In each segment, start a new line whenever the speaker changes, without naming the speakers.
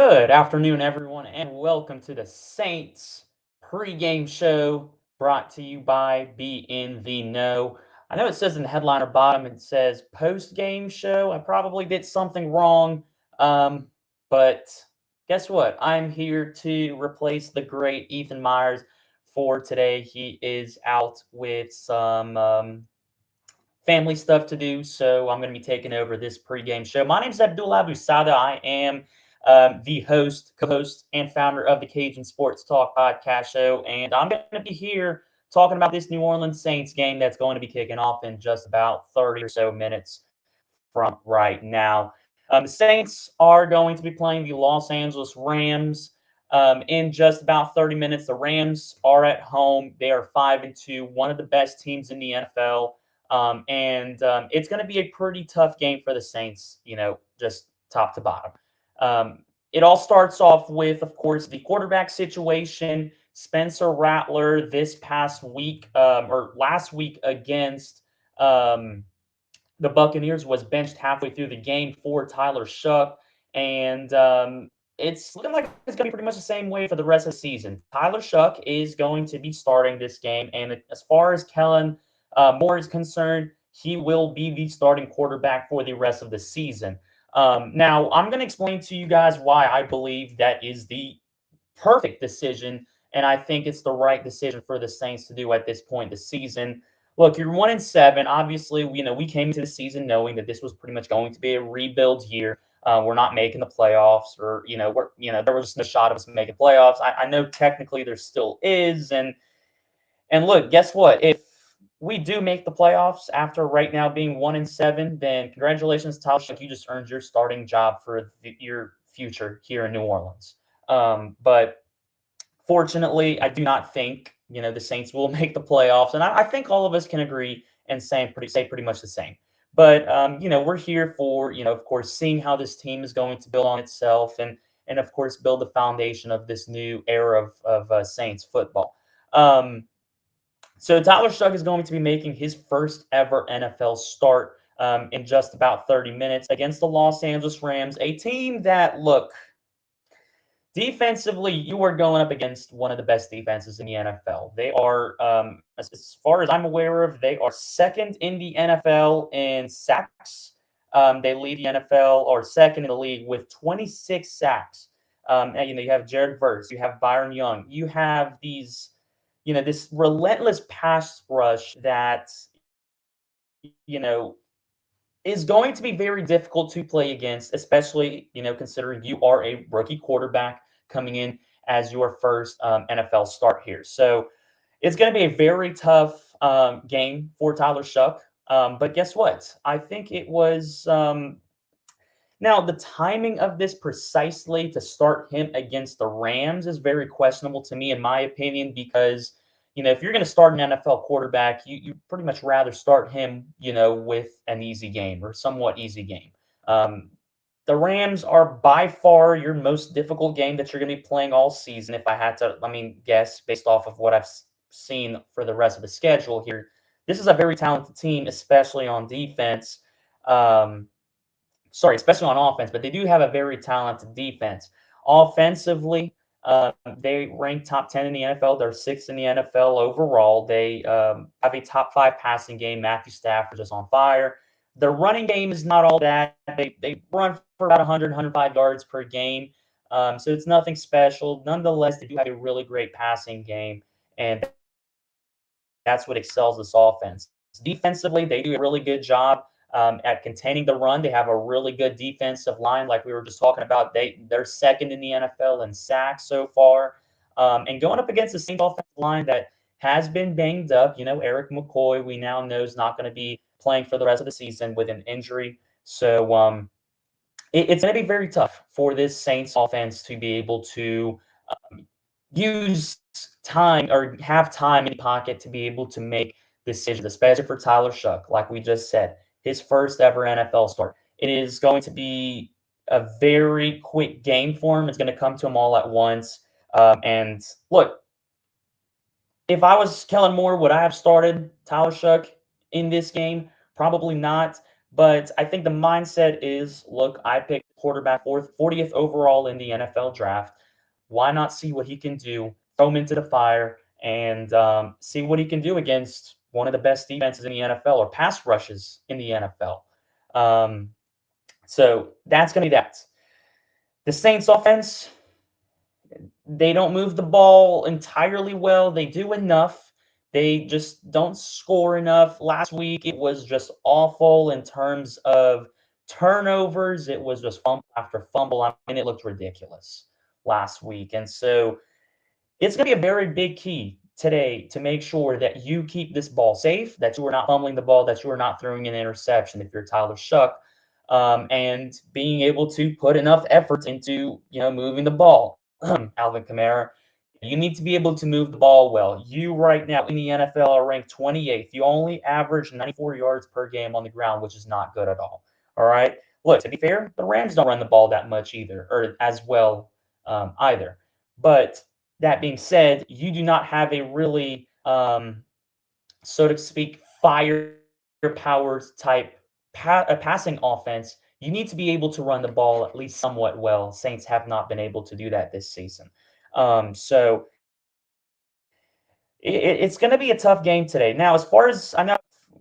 Good afternoon, everyone, and welcome to the Saints pregame show brought to you by Be in the Know. I know it says in the headline or bottom, it says post-game show. I probably did something wrong, but guess what? I'm here to replace the great Ethan Myers for today. He is out with some family stuff to do, so I'm going to be taking over this pregame show. My name is Abdul Abu Sada. I am the host, co-host, and founder of the Cajun Sports Talk podcast show, and I'm going to be here talking about this New Orleans Saints game that's going to be kicking off in just about 30 or so minutes from right now. The Saints are going to be playing the Los Angeles Rams in just about 30 minutes. The Rams are at home. They are 5-2, one of the best teams in the NFL. And it's going to be a pretty tough game for the Saints, just top to bottom. It all starts off with, of course, the quarterback situation. Spencer Rattler this past week or last week against the Buccaneers was benched halfway through the game for Tyler Shough. And it's looking like it's going to be pretty much the same way for the rest of the season. Tyler Shough is going to be starting this game. And as far as Kellen Moore is concerned, he will be the starting quarterback for the rest of the season. Now, I'm going to explain to you guys why I believe that is the perfect decision, and I think it's the right decision for the Saints to do at this point in the season. Look, you're 1-7. Obviously, we came into the season knowing that this was pretty much going to be a rebuild year. We're not making the playoffs, or there was no shot of us making playoffs. I know technically there still is, and look, guess what? If we do make the playoffs after right now being 1-7, then congratulations, Tyler Shough. You just earned your starting job for your future here in New Orleans. But fortunately, I do not think the Saints will make the playoffs, and I think all of us can agree and say pretty much the same. But we're here for of course, seeing how this team is going to build on itself, and of course, build the foundation of this new era of Saints football. So Tyler Shough is going to be making his first ever NFL start in just about 30 minutes against the Los Angeles Rams, a team that, look, defensively, you are going up against one of the best defenses in the NFL. They are, as far as I'm aware of, they are second in the NFL in sacks. They lead the NFL, or second in the league, with 26 sacks. And, you have Jared Verse, you have Byron Young, you have this relentless pass rush that, is going to be very difficult to play against, especially, considering you are a rookie quarterback coming in as your first NFL start here. So it's going to be a very tough game for Tyler Shough. But guess what? I think it was now the timing of this precisely to start him against the Rams is very questionable to me, in my opinion, because if you're going to start an NFL quarterback, you pretty much rather start him, with an easy game or somewhat easy game. Um, the Rams are by far your most difficult game that you're going to be playing all season. If I had to, guess based off of what I've seen for the rest of the schedule here, this is a very talented team, especially on defense. Um, especially on offense, but they do have a very talented defense. Offensively, they rank top 10 in the NFL. They're sixth in the NFL overall. They have a top five passing game. Matthew Stafford is on fire. Their running game is not all that. They run for about 100, 105 yards per game. So it's nothing special. Nonetheless, they do have a really great passing game, and that's what excels this offense. Defensively, they do a really good job at containing the run. They have a really good defensive line, like we were just talking about. They're second in the NFL in sacks so far, and going up against the Saints offensive line that has been banged up. Eric McCoy, we now know, is not going to be playing for the rest of the season with an injury. So it's going to be very tough for this Saints offense to be able to use time or have time in the pocket to be able to make decisions, especially for Tyler Shough, like we just said, his first ever NFL start. It is going to be a very quick game for him. It's going to come to him all at once. And look, if I was Kellen Moore, would I have started Tyler Shough in this game? Probably not. But I think the mindset is, look, I picked quarterback 40th overall in the NFL draft. Why not see what he can do, throw him into the fire, and see what he can do against one of the best defenses in the NFL or pass rushes in the NFL. Um, so that's going to be that. The Saints offense, they don't move the ball entirely well. They do enough. They just don't score enough. Last week, it was just awful in terms of turnovers. It was just fumble after fumble. I mean, it looked ridiculous last week. And so it's going to be a very big key today to make sure that you keep this ball safe, that you are not fumbling the ball, that you are not throwing an interception if you're Tyler Shough, and being able to put enough effort into moving the ball. Alvin Kamara, you need to be able to move the ball well. You right now in the NFL are ranked 28th. You only average 94 yards per game on the ground, which is not good at all. All right. Look, to be fair, the Rams don't run the ball that much either, or as well either. But that being said, you do not have a really, so to speak, firepower type passing offense. You need to be able to run the ball at least somewhat well. Saints have not been able to do that this season. So it's going to be a tough game today. Now, as far as I know,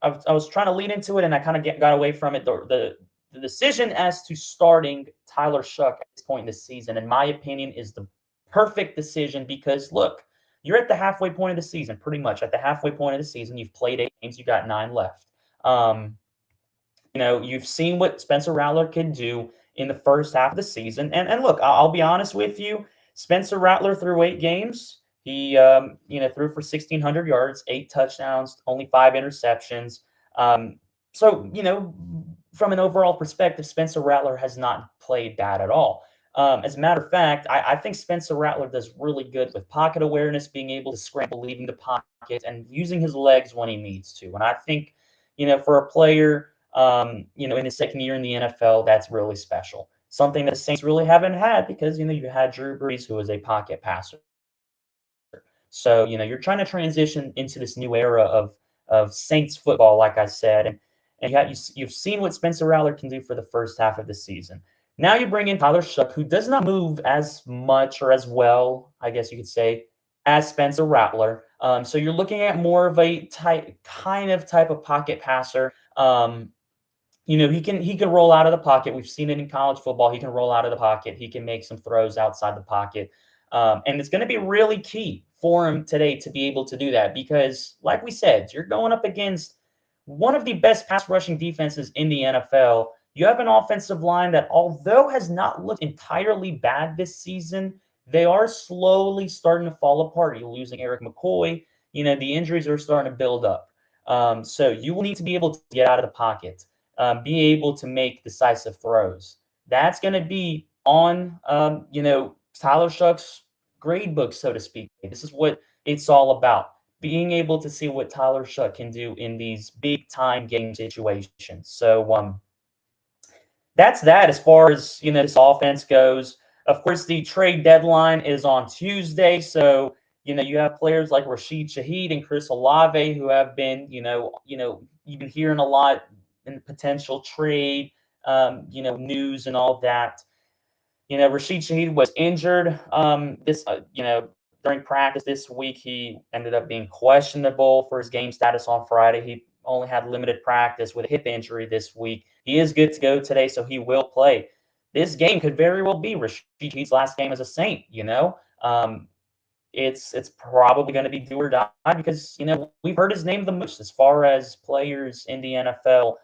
I was trying to lead into it and I kind of got away from it. The decision as to starting Tyler Shough at this point in the season, in my opinion, is the perfect decision because, look, you're at the halfway point of the season, pretty much at the halfway point of the season. You've played 8 games, you got 9 left. You've seen what Spencer Rattler can do in the first half of the season. And look, I'll be honest with you. Spencer Rattler through 8 games, he threw for 1,600 yards, 8 touchdowns, only 5 interceptions. So from an overall perspective, Spencer Rattler has not played bad at all. As a matter of fact, I think Spencer Rattler does really good with pocket awareness, being able to scramble, leaving the pocket, and using his legs when he needs to. And I think, for a player, in his second year in the NFL, that's really special. Something that the Saints really haven't had because, you had Drew Brees, who was a pocket passer. So, you're trying to transition into this new era of Saints football, like I said, and you've seen what Spencer Rattler can do for the first half of the season. Now you bring in Tyler Shough, who does not move as much or as well, I guess you could say, as Spencer Rattler. So you're looking at more of a type of pocket passer. He can roll out of the pocket. We've seen it in college football. He can roll out of the pocket. He can make some throws outside the pocket. And it's going to be really key for him today to be able to do that because, like we said, you're going up against one of the best pass rushing defenses in the NFL. You have an offensive line that, although has not looked entirely bad this season, they are slowly starting to fall apart. You're losing Eric McCoy. The injuries are starting to build up. So you will need to be able to get out of the pocket, be able to make decisive throws. That's going to be on, Tyler Shough's grade book, so to speak. This is what it's all about. Being able to see what Tyler Shough can do in these big time game situations. So that's that as far as this offense goes. Of course, the trade deadline is on Tuesday, so you have players like Rashid Shaheed and Chris Olave who have been you've been hearing a lot in potential trade news and all that. Rashid Shaheed was injured during practice this week. He ended up being questionable for his game status on Friday. He only had limited practice with a hip injury this week. He is good to go today, so he will play. This game could very well be Rashid Shaheed's last game as a Saint, It's probably going to be do or die because, we've heard his name the most as far as players in the NFL,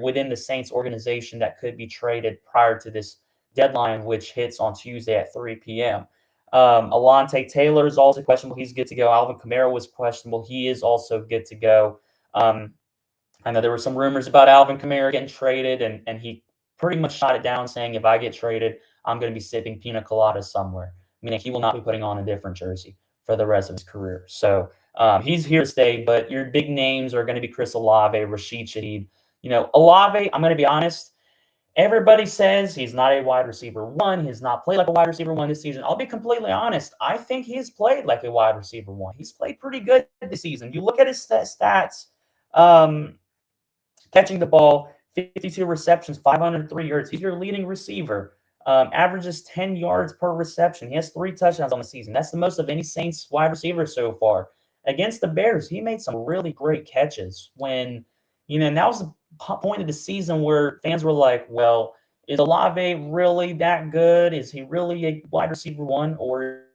within the Saints organization that could be traded prior to this deadline, which hits on Tuesday at 3 p.m. Alontae Taylor is also questionable. He's good to go. Alvin Kamara was questionable. He is also good to go. I know there were some rumors about Alvin Kamara getting traded, and he pretty much shot it down, saying, if I get traded, I'm going to be sipping pina coladas somewhere, meaning he will not be putting on a different jersey for the rest of his career. So he's here to stay, but your big names are going to be Chris Olave, Rashid Shaheed. Olave, I'm going to be honest, everybody says he's not a wide receiver one. He has not played like a wide receiver one this season. I'll be completely honest. I think he has played like a wide receiver one. He's played pretty good this season. You look at his stats. catching the ball, 52 receptions, 503 yards. He's your leading receiver. Averages 10 yards per reception. He has 3 touchdowns on the season. That's the most of any Saints wide receiver so far. Against the Bears, he made some really great catches when, and that was the point of the season where fans were like, well, is Olave really that good? Is he really a wide receiver 1, or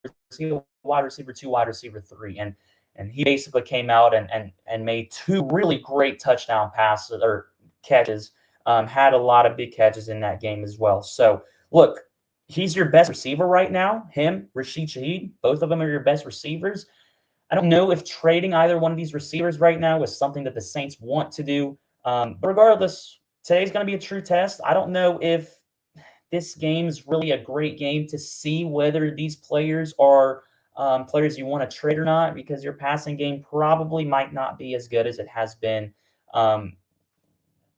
is he a wide receiver 2, wide receiver 3? And he basically came out and made 2 really great touchdown passes or catches. Had a lot of big catches in that game as well. So look, he's your best receiver right now. Him, Rashid Shaheed, both of them are your best receivers. I don't know if trading either one of these receivers right now is something that the Saints want to do. But regardless, today's going to be a true test. I don't know if this game is really a great game to see whether these players are players you want to trade or not, because your passing game probably might not be as good as it has been um,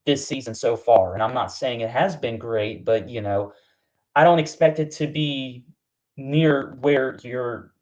this season so far. And I'm not saying it has been great, but I don't expect it to be near where your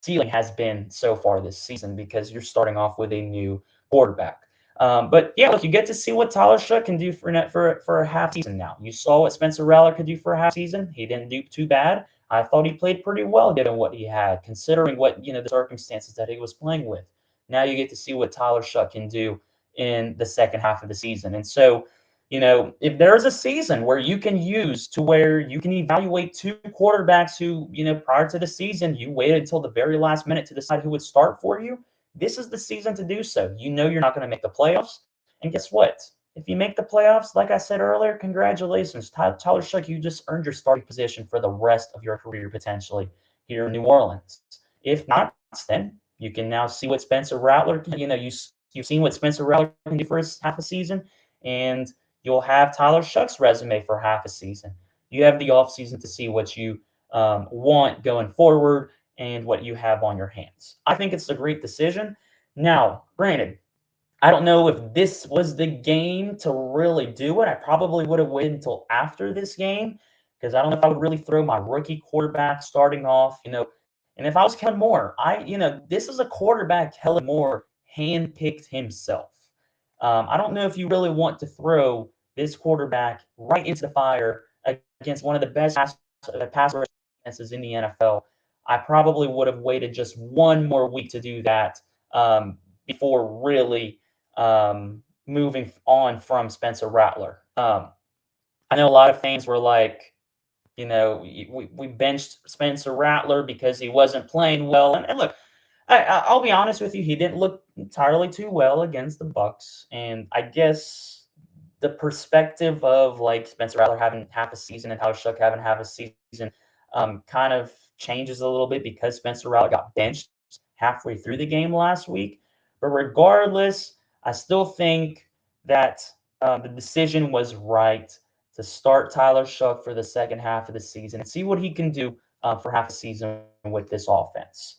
ceiling has been so far this season, because you're starting off with a new quarterback. But yeah, look, you get to see what Tyler Shough can do for a half season now. You saw what Spencer Rattler could do for a half season. He didn't do too bad. I thought he played pretty well given what he had, considering what the circumstances that he was playing with. Now you get to see what Tyler Shough can do in the second half of the season. And so if there's a season where you can use to where you can evaluate 2 quarterbacks who, prior to the season, you waited until the very last minute to decide who would start for you, this is the season to do so. You know you're not going to make the playoffs. And guess what? If you make the playoffs, like I said earlier, congratulations. Tyler Shough, you just earned your starting position for the rest of your career potentially here in New Orleans. If not, then you can now see what Spencer Rattler, you've seen what Spencer Rattler can do for his half a season, and you'll have Tyler Shough's resume for half a season. You have the offseason to see what you want going forward and what you have on your hands. I think it's a great decision. Now, granted, I don't know if this was the game to really do it. I probably would have waited until after this game, because I don't know if I would really throw my rookie quarterback starting off, And if I was Kellen Moore, this is a quarterback Kellen Moore handpicked himself. I don't know if you really want to throw this quarterback right into the fire against one of the best pass defenses in the NFL. I probably would have waited just one more week to do that before really moving on from Spencer Rattler. I know a lot of fans were like, we benched Spencer Rattler because he wasn't playing well. And look, I'll be honest with you, he didn't look entirely too well against the Bucks. And I guess the perspective of like Spencer Rattler having half a season and how Shough having half a season kind of changes a little bit because Spencer Rattler got benched halfway through the game last week. But regardless, I still think that the decision was right to start Tyler Shough for the second half of the season and see what he can do for half a season with this offense.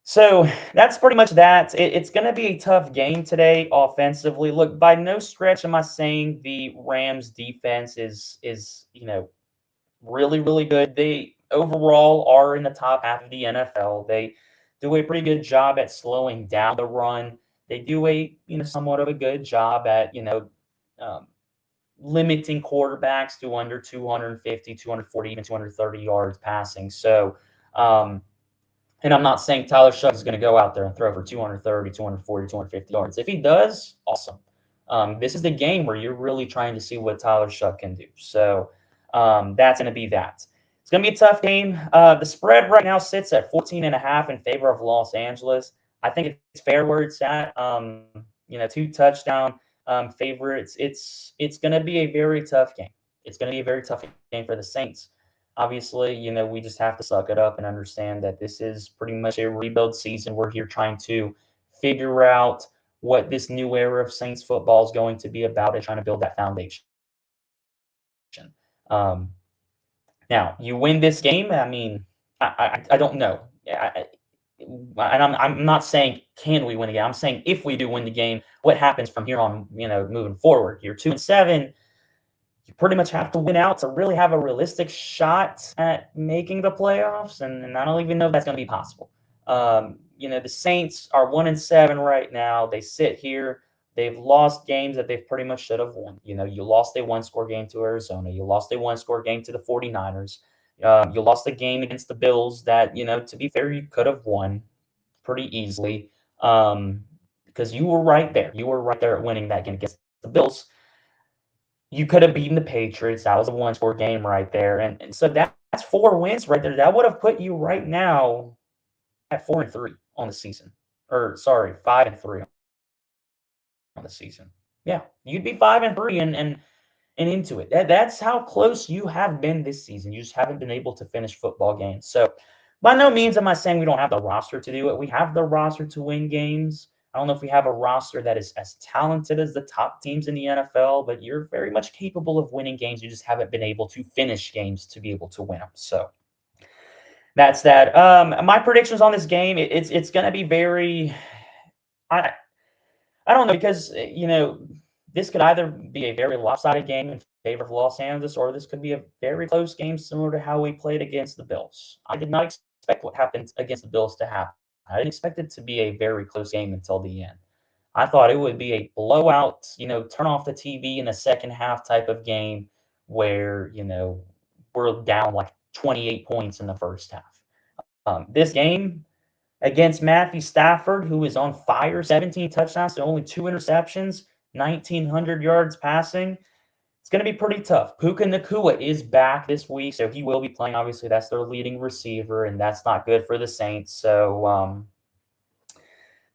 So that's pretty much that. It's going to be a tough game today offensively. Look, by no stretch am I saying the Rams defense is really, really good. They overall are in the top half of the NFL. They do a pretty good job at slowing down the run. They do a somewhat of a good job at um, limiting quarterbacks to under 250, 240, even 230 yards passing. So and I'm not saying Tyler Shough is going to go out there and throw for 230, 240, 250 yards. If he does, awesome. This is the game where you're really trying to see what Tyler Shough can do. So that's going to be that. It's going to be a tough game. The spread right now sits at 14.5 in favor of Los Angeles. I think it's fair where it's at. 2 touchdown favorites. It's going to be a very tough game. It's going to be a very tough game for the Saints. Obviously, we just have to suck it up and understand that this is pretty much a rebuild season. We're here trying to figure out what this new era of Saints football is going to be about and trying to build that foundation. Now, you win this game. I mean, I don't know. And I'm not saying can we win the game. I'm saying if we do win the game, what happens from here on? Moving forward. You're 2-7. You pretty much have to win out to really have a realistic shot at making the playoffs, and I don't even know if that's going to be possible. The Saints are 1-7 right now. They sit here They've lost games that they pretty much should have won. You lost a one-score game to Arizona. You lost a one-score game to the 49ers. You lost a game against the Bills that, to be fair, you could have won pretty easily, because you were right there. You were right there at winning that game against the Bills. You could have beaten the Patriots. That was a one-score game right there. And so that's 4 wins right there. That would have put you right now at 4-3 on the season. Or sorry, 5-3 on the season. Yeah, you'd be 5-3 and into it. That's how close you have been this season. You just haven't been able to finish football games. So by no means am I saying we don't have the roster to do it. We have the roster to win games. I don't know if we have a roster that is as talented as the top teams in the NFL, but you're very much capable of winning games. You just haven't been able to finish games to be able to win them. So that's that. My predictions on this game, it's going to be very. I I don't know because this could either be a very lopsided game in favor of Los Angeles, or this could be a very close game similar to how we played against the Bills. I did not expect what happened against the Bills to happen. I didn't expect it to be a very close game until the end. I thought it would be a blowout, turn off the TV in the second half type of game where, we're down like 28 points in the first half. This game against Matthew Stafford, who is on fire, 17 touchdowns to only 2 interceptions, 1,900 yards passing. It's going to be pretty tough. Puka Nacua is back this week, so he will be playing. Obviously, that's their leading receiver, and that's not good for the Saints. So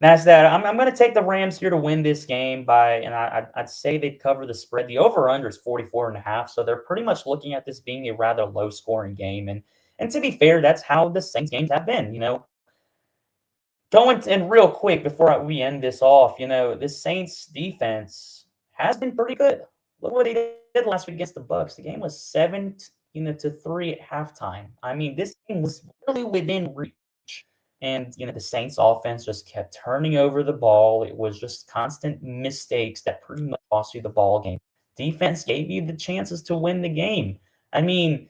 that's that. I'm going to take the Rams here to win this game and I'd say they'd cover the spread. The over-under is 44.5, so they're pretty much looking at this being a rather low-scoring game. And to be fair, that's how the Saints games have been. Going and real quick before we end this off, this Saints defense has been pretty good. Look what he did last week against the Bucks. The game was 7-3 at halftime. I mean, this game was really within reach. And the Saints offense just kept turning over the ball. It was just constant mistakes that pretty much cost you the ball game. Defense gave you the chances to win the game. I mean,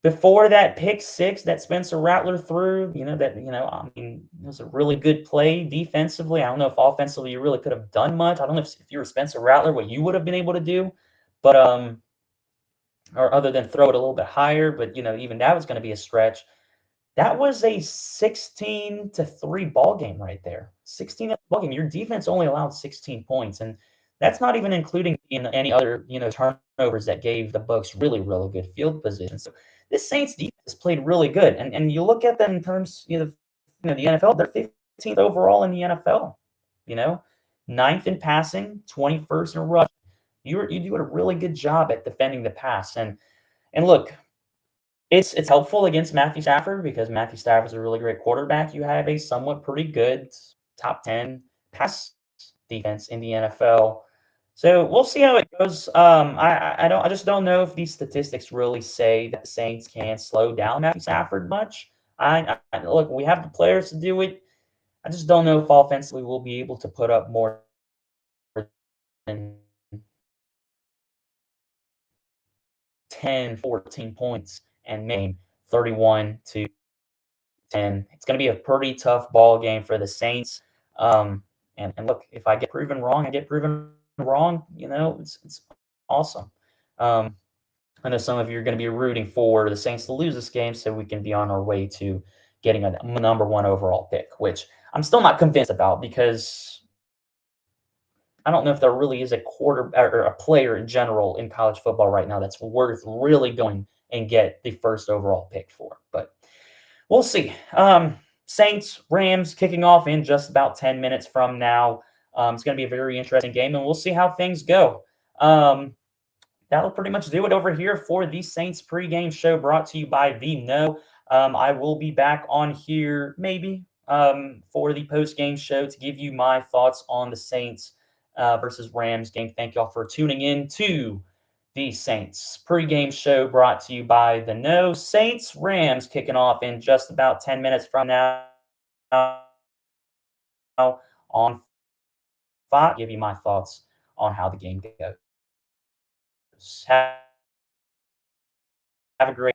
before that pick six that Spencer Rattler threw, I mean, it was a really good play defensively. I don't know if offensively you really could have done much. I don't know if you were Spencer Rattler, what you would have been able to do, but or other than throw it a little bit higher. But even that was going to be a stretch. That was a 16-3 ball game right there. 16 ball game. Your defense only allowed 16 points, and that's not even including any other turnovers that gave the Bucks really really good field position. So this Saints defense played really good, and you look at them in terms the NFL. They're 15th overall in the NFL. Ninth in passing, 21st in rush. You do a really good job at defending the pass, and look. It's helpful against Matthew Stafford because Matthew Stafford's a really great quarterback. You have a somewhat pretty good top 10 pass defense in the NFL. So we'll see how it goes. I just don't know if these statistics really say that the Saints can slow down Matthew Stafford much. Look, we have the players to do it. I just don't know if offensively we'll be able to put up more than 10, 14 points and make 31-10. It's going to be a pretty tough ball game for the Saints. And look, if I get proven wrong, I get proven wrong. It's awesome. I know some of you are going to be rooting for the Saints to lose this game so we can be on our way to getting a number one overall pick, which I'm still not convinced about because I don't know if there really is a quarter or a player in general in college football right now that's worth really going and get the first overall pick for. But we'll see. Saints, Rams kicking off in just about 10 minutes from now. It's going to be a very interesting game, and we'll see how things go. That'll pretty much do it over here for the Saints pregame show brought to you by the Kneaux. I will be back on here maybe for the postgame show to give you my thoughts on the Saints versus Rams game. Thank y'all for tuning in to the Saints pregame show brought to you by the Kneaux. Saints Rams kicking off in just about 10 minutes from now on Fox. Give you my thoughts on how the game goes. Have a great